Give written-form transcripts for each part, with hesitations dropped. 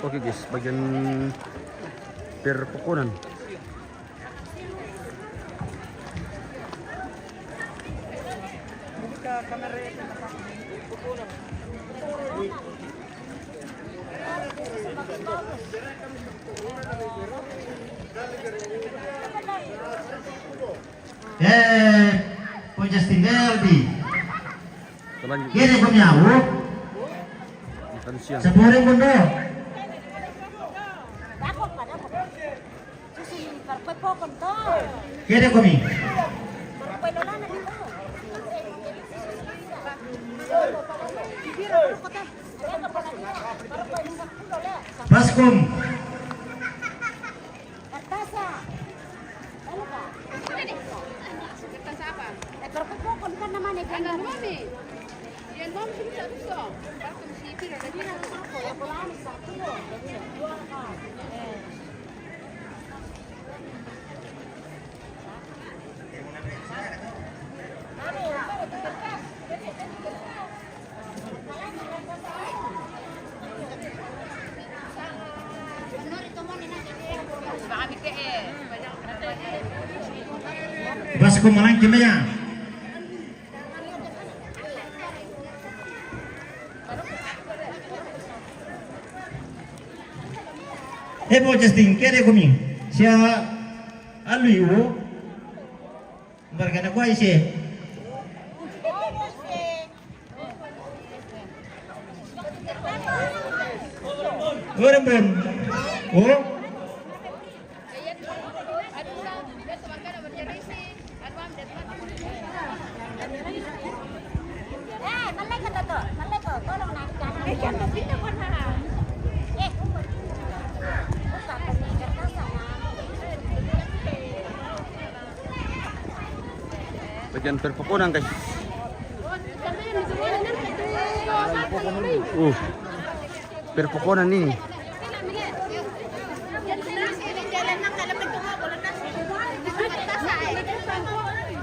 Oke guys, bagian perpokonan. Po Justin Delby. Lanjut. Kiri punya Makan siang. Sepuring mundo. Kiri kami. Baskum. Baskum malang kimia. Po Justin kiri kami. Sia alu ibu. Berkena kuai sih. Gorembon. Oh. Bagian perpokonan guys. Perpokonan ini.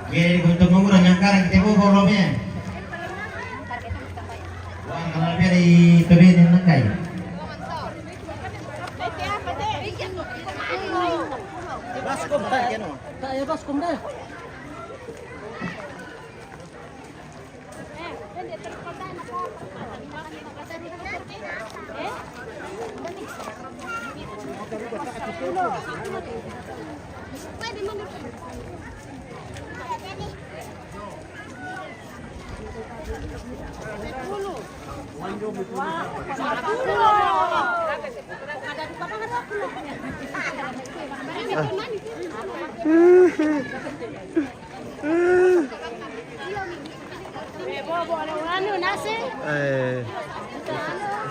Kiri untuk mengurang yang karang tebo bolomnya. Wang kalau dari tebin yang nakai. Baskom dah keno. Tak ya baskom dah.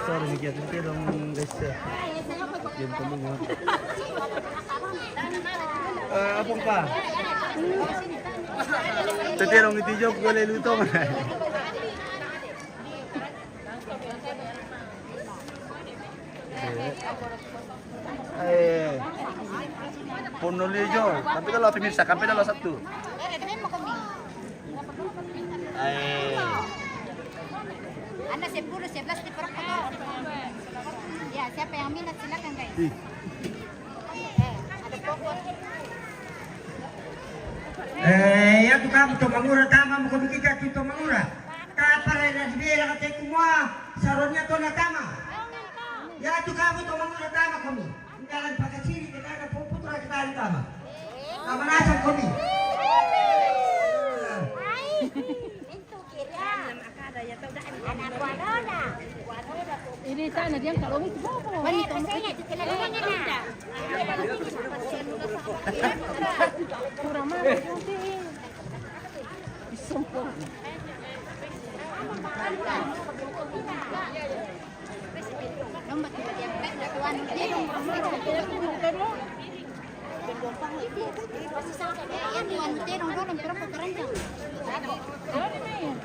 Sorry nih kita dong guys. Diam kamu mau. Apa pa? Tadi dong itu jok boleh lutong. Puno lijo, tapi kalau pemirsa sampai dalam satu. Anda 10, 11 di perpotong. Ya, siapa yang minat silakan guys. Ada pokok. Ya tu kamu tu mangura tama mo kami kita tu mangura. Kapare na sibira kate kumwa saronnya to na tama. Ya tu kamu tu mangura tama kami. Jangan pakai ciri kita ada putra kita di tama. Tama nasan kami. Ini sana dia kalau itu apa? Wanita saya itu kenalangan na. Kurang mana nanti. Disumpah. Nomor tiga dia nak tuan dia dong. Yang tuan dia dong dorong berapa keranjang.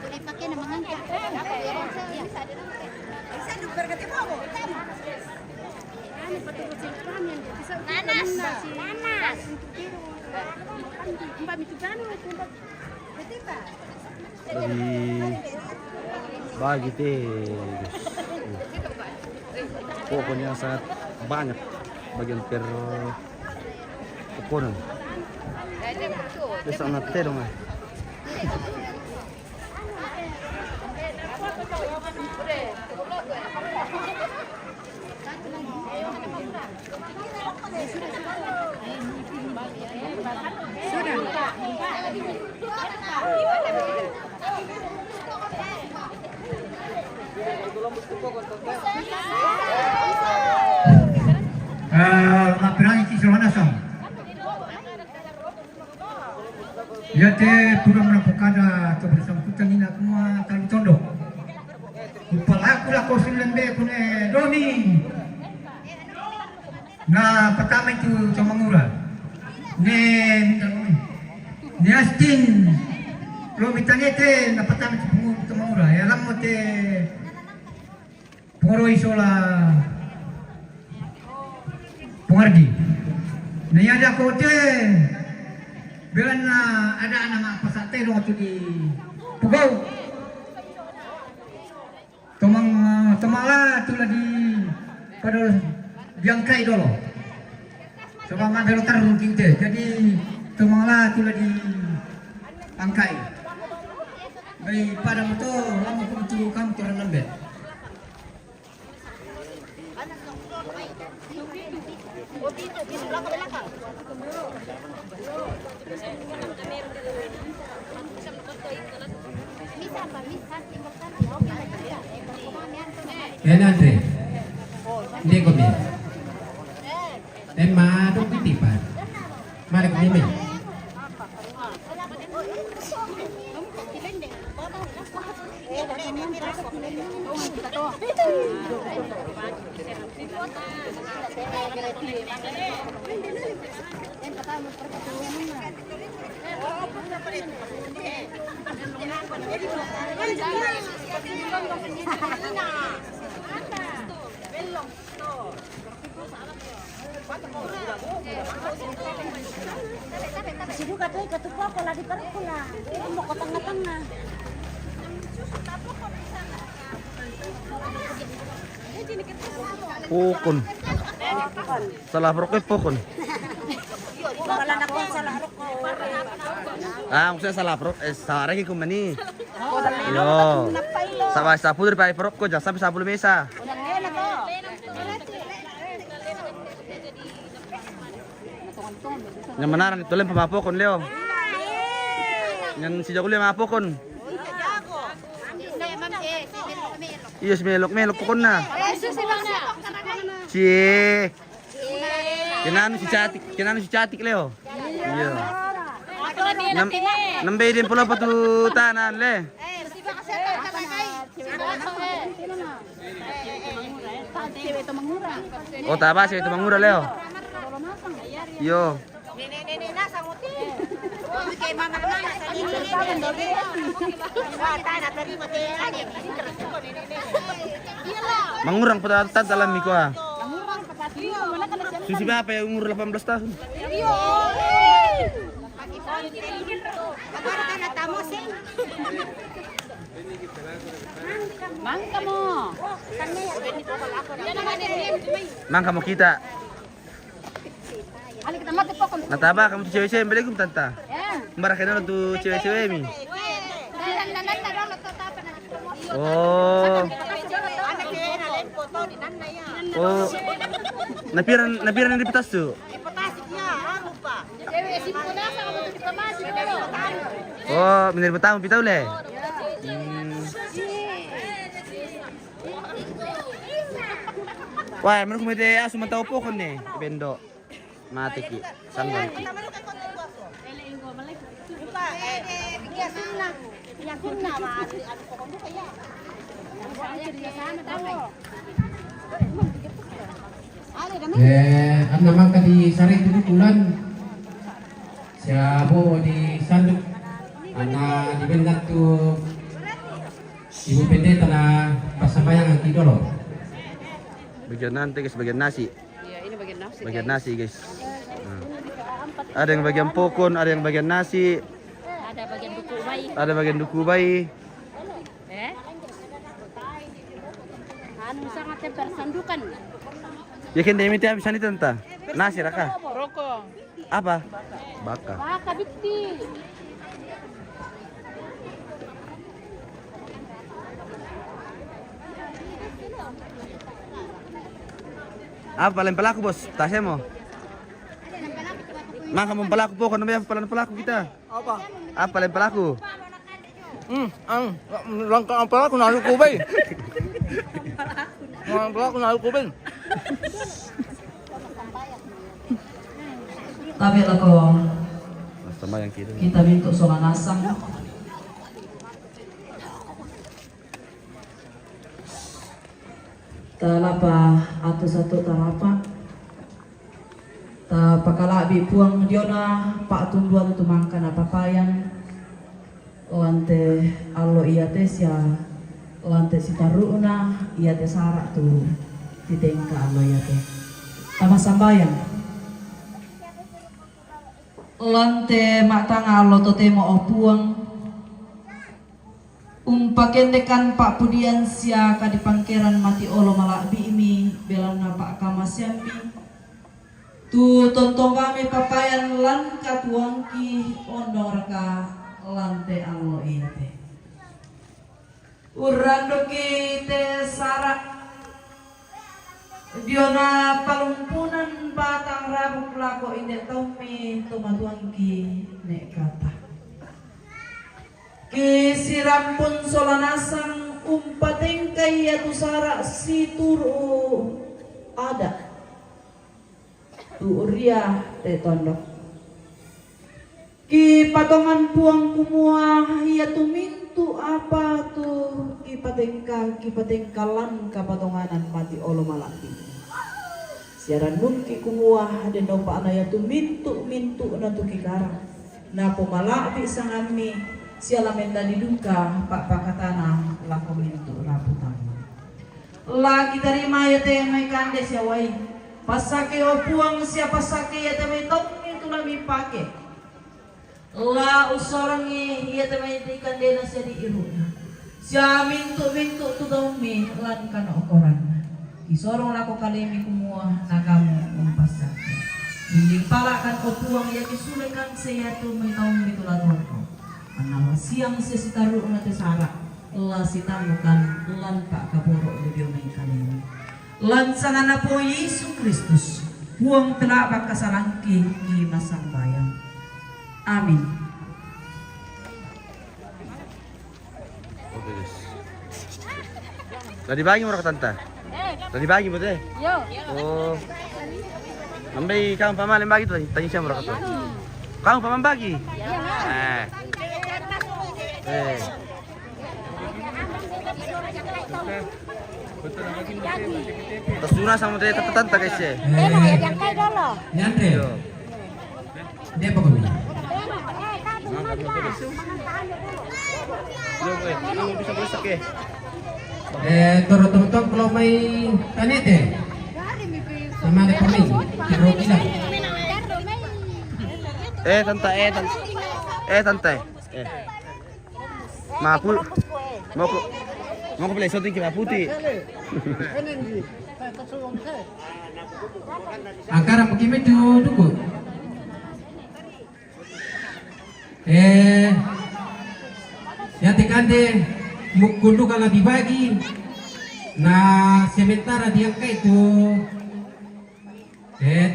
Boleh pakai nama mangga. Bisa berganti apa? Nanas. Nanas. Mbak itu kan Bagi teh. Pokoknya sangat banyak bagian per pokonan. Dia sangat terong. Mapirang Kisilwanasang. Yate pura menapokada to bersangkutan ina semua kali tondo. Kupalaku lah ko silembe kune domi. Na pertama itu Tomangura. Ne astin lo mitanete na pertama itu Tomangura. Ya lamo te poro isola Pengardi. Nah yang ada kote bila ada anak pasate lo tu di Pugau. Tomala tu lagi pada diangkai dulu. Sebab mana lo taruh kita. Jadi tomala tu lagi angkai. Baik pada motor lama pun tu kamu turun lembek. Andre, dia kami. Emma dong kutipan. Mari kami. Sibuka tuh ketupa pola di perkula. Mau ke tengah-tengah. Pokon. Salah rokok pokon. Wala na ko salah roko. Maksudnya salah prok, salah lagi kumani. Yo. Sama sapu dari pai prok ko, jangan sampai 10 mesa. Yang menaran itu lem pemapokon Leo. Yang si Jago lem mapokon. Iya si melok pokon na. Cie. Kenano si Catik Leo. Iya. Nambe din pula patutanan le. Oh taba si Tomangura Leo. Yo. Mangurang patatan dalam miko ah. Susi apa ya umur 18 tahun? Mang kamu kita. Nataba kamu tuh cewek-cewek beli kum tanta. Mbara kenal tuh cewek-cewek mi. Oh. Oh. Napiran di petas tuh. Oh, bener betah pitau le. Wah, menurut kumite asu mantau pokon nih, bendo. Mati ki, sanggan ki. Ang naman ka di sari tutulan. Siya po di sandok. Ana di bendak tu ibu pendeta na pasabayang ang idolo. Bagian nanti guys, bagian nasi. Iya, ini bagian nasi. Bagian nasi guys. Ada yang bagian pokon, ada yang bagian nasi. Ada bagian duku bayi. Ada bagian duku bayi. anu sangat tersandukan. Ya kan demi tiap bisa nih tante. Nasi raka. Rokok. Apa? Baka. Baka bitti. Apa paling pelaku bos? Tasnya mau? Maka mau pelaku po, kan namanya pelaku kita. Apa? Apa paling pelaku? Langkah apa aku nalu kubay. Langkah aku nalu kubay. Tapi lako Sama yang kiri. kita minta solanasang. Talapa atau satu talapa. Ta pakalabi puang diona pak tunduan tu mangkan apa payan. Lante allo iya tes ya lante sitaruna iya tes sarak tu titengka allo iya teh. Tama sambayang. Lante matanga allo totemo opuang. Pakendekan Pak Pudian sia ka di pangkeran mati olo malak bimi belang na Pak Kamasyambi. Tu tontong kami papayan lan katuangki ondor ka lante allo ite. Urando te sarak diona palumpunan batang rabuk lako inde taumi tomatuangki nek kata. Kisiram pun solanasang umpateng kaya tu sarak si turu ada. Tu uria te tondok. Ki patongan puang kumua ia tu mintu apa tu ki patengkalan ka patonganan mati olo malaki. Siaran nun ki kumua den dompa anaya tu mintu na tu kikara. Na pumalaki sangami siala menda diduka pak pakatana lako mintu raputan. Lagi terima ya teh mai kande sia wai. Pasake opuang sia pasake ya teh mai top itu nami pake. La usorangi ya teh mai kande na sia di iruna. Sia mintu tu daumi lan kana okoran. Isorong lako kalemi kumua nagamu umpasake. Hindi pala kan opuang ya kisulekan sia tu mai taum itu latorko. Anama siang sesitaru mate sarak la sitamukan lan pak kaporo video main kalian lan sangana po Yesus Kristus huang telabak kasalangki di masang bayang. Amin. Oke guys. Tadi bagi mau tante? Tadi bagi betul? Yo. Oh. Ambil kamu paman yang bagi tuh, tanya siapa mereka tuh? Kamu paman bagi? Terus sama dia tante guys ya. Yang kayak dulu. Nyante. Dia apa kau? Kamu bisa berusak ya? Toro tonton kalau may tanete. Sama ada kami. Kiro kita. Tante. Mapul. Mau beli shooting kita putih. Angkara pagkimi tu dugo. Yang tikande mukundu kalau dibagi na sementara diangka itu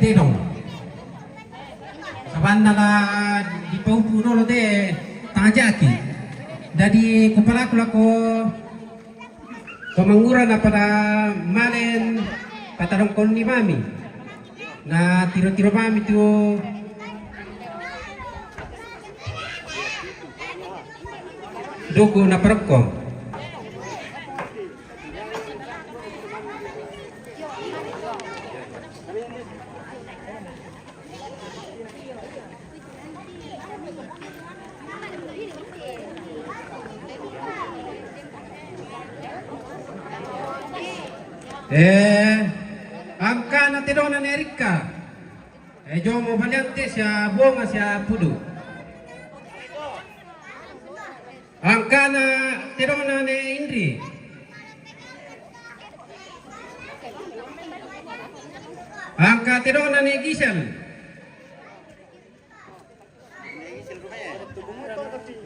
terong. Sabanda la di paupuno lo de tajaki. Dari kepala ko pemangura na pada malen patarong kon ni mami na tiro-tiro mami tu dugo na perko. Angka na tidona ni Erika. Jomo valiante siya bunga siya pudu. Angka na tidona ni Indri. Angka terona ni Gisel.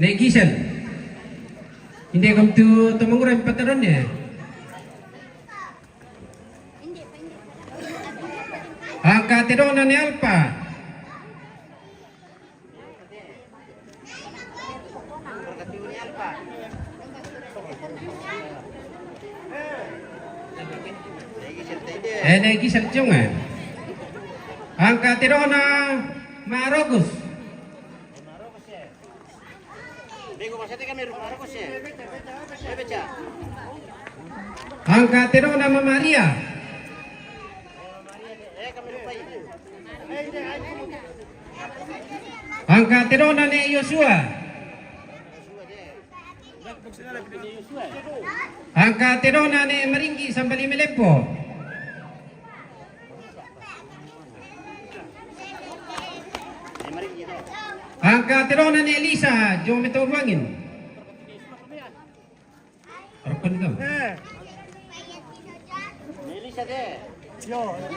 Ni Gisel. Hindi kam tu tumanguran pataron niya. Angka terona ni Alpa. Ni Gisel cunga. Angka terona Marogus. Angka terona Maria. Angka terona ni Yosua. Angka terona ni Meringgi Sambali Melepo. Angka terona ni Elisa, jom kita uangin. Rukun kau.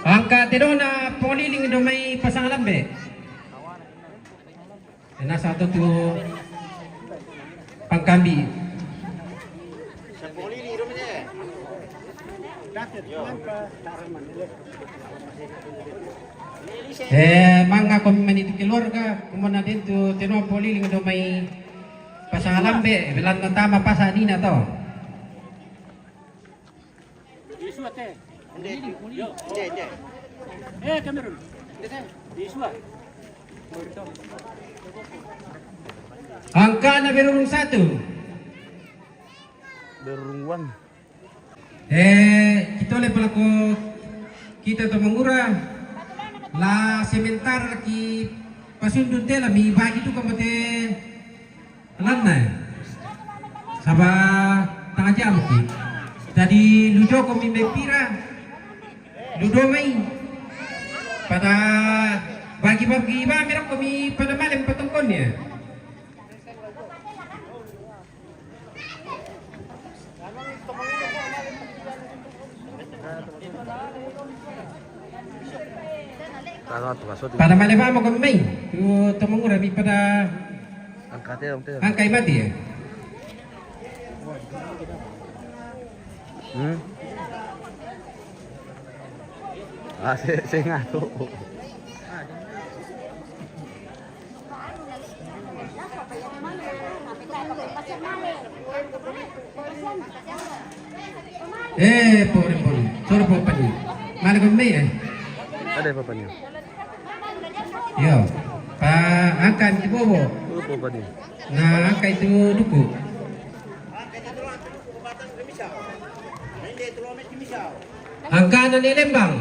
Angka terona poliling do may pasang lambe. Na satu tu pangkambi. Mangga kami maniti keluarga, kumana din tu tino poliling do may pasang lambe, bilang tama pasa nina to. Angka na berung satu. Berungwan. Kita oleh pelaku kita tu mengura la sementar ki pasundun tela mi bagi tu kamate lanna. Sabah tengah jam ki. Tadi ludo kami mepira. Ludo main. Pada bagi-bagi ba merah kami pada malam patungkonnya. Pada malam mo kami main. Tu tumangura mi pada angkai mati ya. Saya ngatu. Pobre. Soro po pani. Mana kami ya? Ada apa pani? Yo. Pa angkan di bobo. Apa pani? Nah, angka itu duku. Angka na ni Lembang.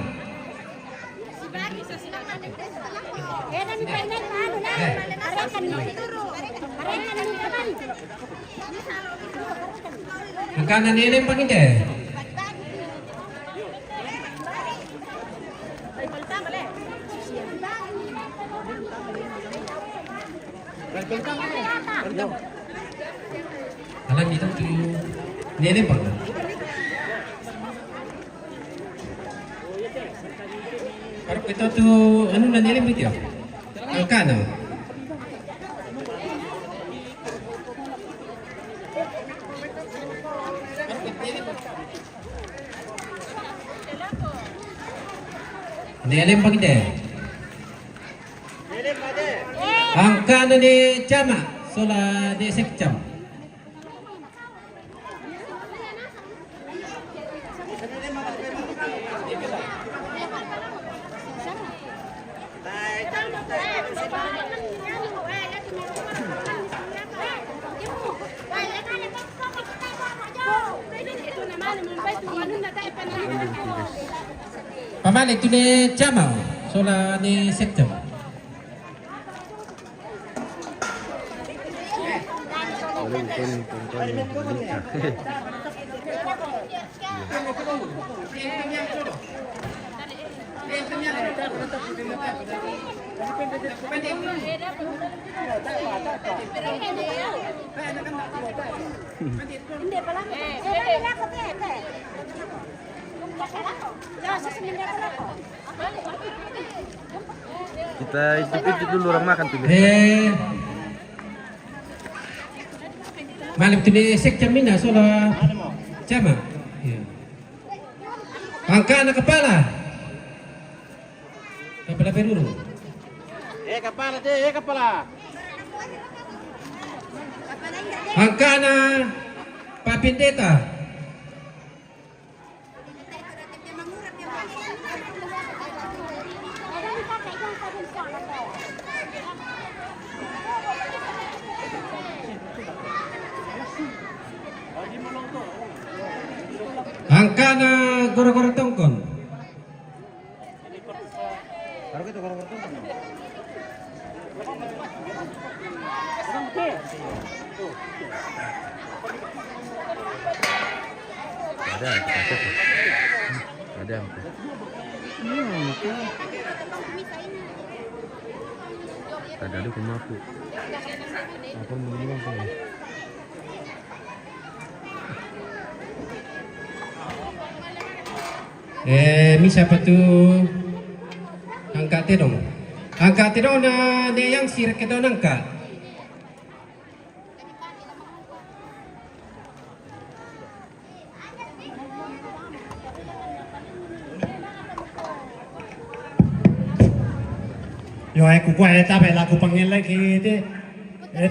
Angka na ni Lembang ini. Alam itu tu ni Lembang. Kalau kita tu anu na nilim itu ya. Angka no. Nilim bagi deh. Angka na ni Chama sola de sekjam. Pamalik tu ni Chama sola ni sekjam. Kita icip dulu orang makan tuh. Malam tuni sek jamina sola jama. Angka anak kepala. Kepala peluru. Kepala deh, kepala. Angka na papindeta. Angka na goro-goro tongkon. Ada. Ada lu kumaku. Apa mau bilang apa? Misa pa tu angka tidong. Angka tidong na yang sirik ito nangka. Yo ay kukuha tabe la kupangin lagi ite.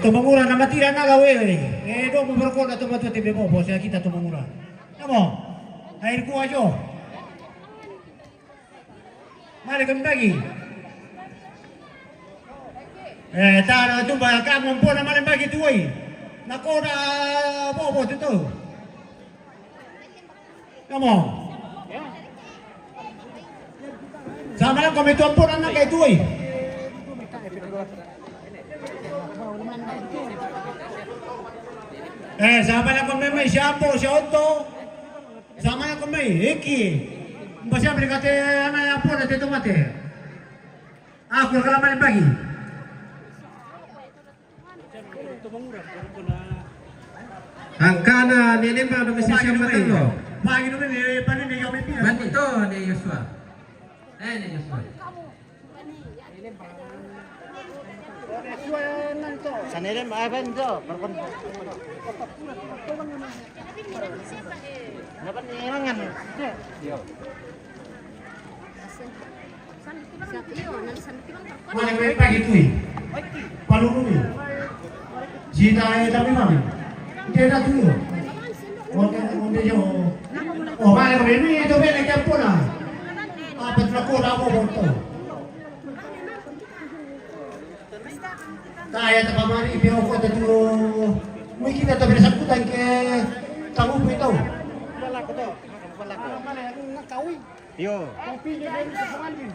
Tumangura na matira na gawe. Do mo berko na tumato tibe mo bos kita tumangura. Namo? Air ku ajo. Mari kami bagi. Tara tu ba kamu pun na mari bagi tu ai. Nako na bobo tu. Namo? Sama lang kami tuan pun anak kay tu ai. Sama lang kami may shampoo, auto. Sama lang kami, iki. Basta berkata anak yang pun ada tomate. Aku kalau main bagi. Angka na nilin ba do mesi siya matalo. Bagi no ni panin ni yomi pi. Mandi to ni Yosua. Ni Yosua. Sanere maaban to. Berkon. Dapat nirangan. Yo. Mana main bagi tu? Palu ni. Jina tapi mami. Dia dah tu. Onde jo. Oh, mana kami ni itu bela kampung lah. Apa terlaku ramu boto. Kaya tak mari biar aku ada tu. Mungkin kita tak bisa kutan ke tamu itu. Balak to. Balak. Mana yang ngakawi? Yo. Kopi ni dari sepanjang.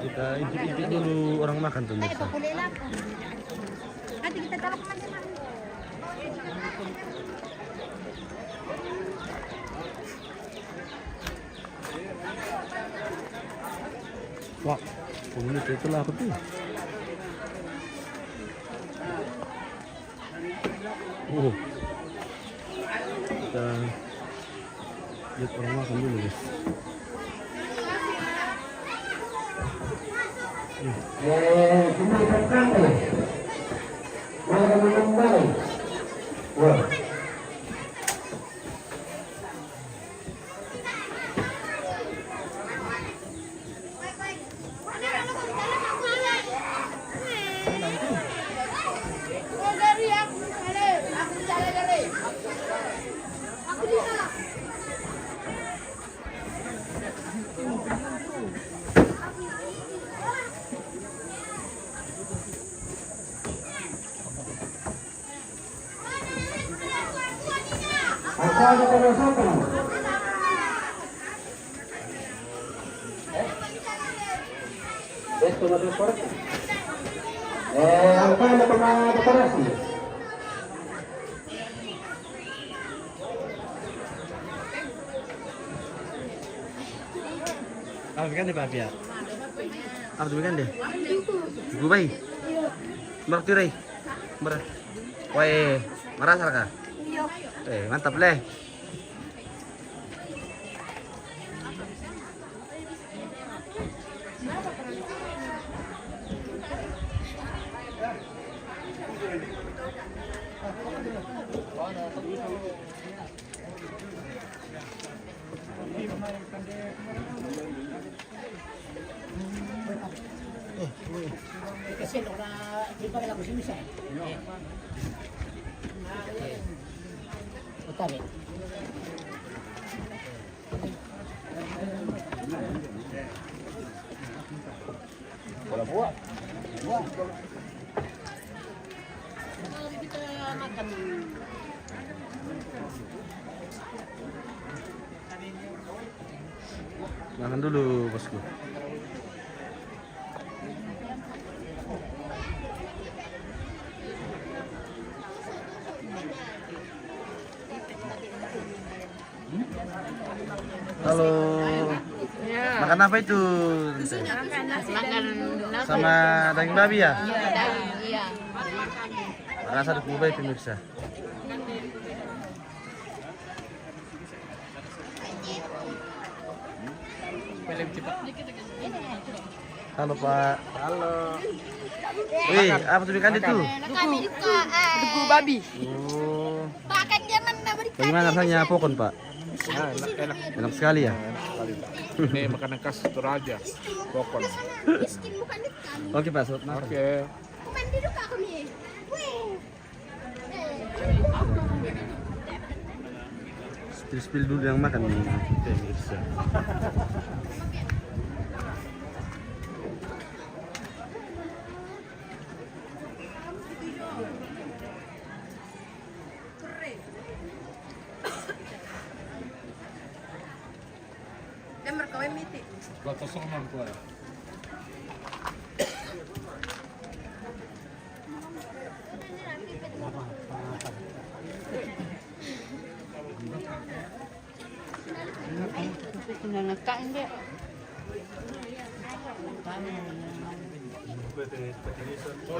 Kita icip dulu orang makan tuh mirsa. Nanti kita taruh ke mana? Wah, ini itulah aku tuh. Kita lihat orang makan dulu guys. Angka na pernah dekorasi. Apa bikin deh Pak ya? Apa bikin deh? Gue bayi. Bertirai. Woi, merasa kah? Mantap leh. Makan dulu bosku. Halo. Makan apa itu? Makan nasi dan Sama daging babi ya? iya. Rasa duku bayi pemirsa. Halo Pak. Halo. Wih, apa tuh ikan itu? Kami Duku babi. Oh, makan jangan berikan. bagaimana rasanya pokon Pak? Enak. Enak sekali ya. Ini makanan khas Toraja. Pokon. Miskin bukan ikan. Oke Pak, selamat makan. Oke. Kuman duduk aku nih. Wih. Spill dulu yang makan nih pemirsa. Dan berkawin miti. Nakain dia.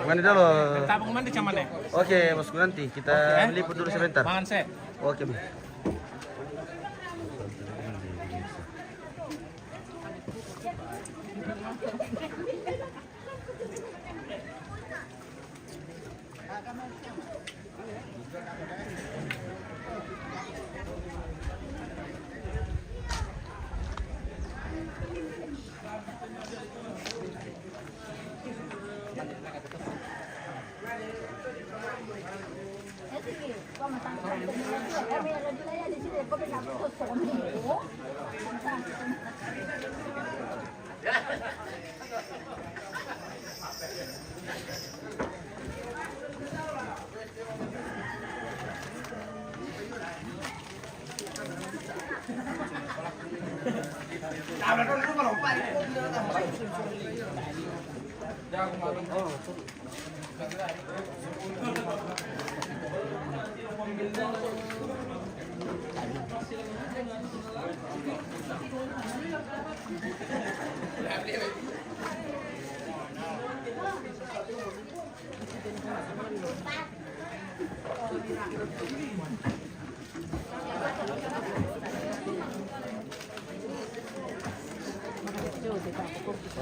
Mana dulu? Tabung mana cuman deh? Oke, bosku nanti kita meliput dulu sebentar. Mangan saya. Oke, Bu.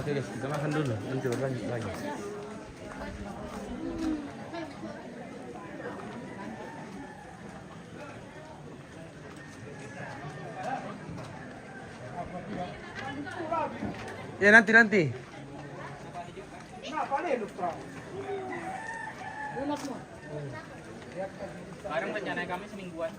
Oke guys, kita makan dulu, nanti berlanjut lagi. Ya nanti. Sekarang rencana kami semingguan.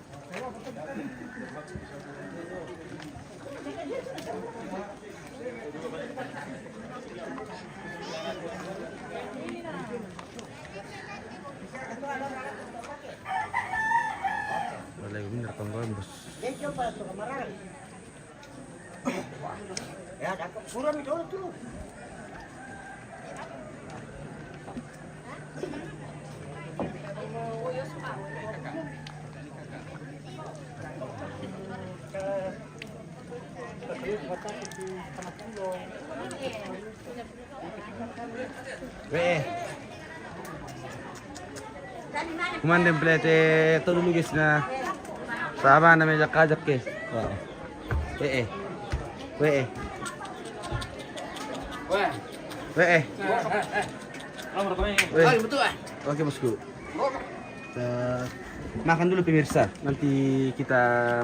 Boleh bener kawan bos. Ya, dapat suram itu tuh. Kumandem plete to dulu guys na. Sama na medyo kajak guys. Wow. Weh. Weh. Weh. Weh. Oke bosku. Makan dulu pemirsa. Nanti kita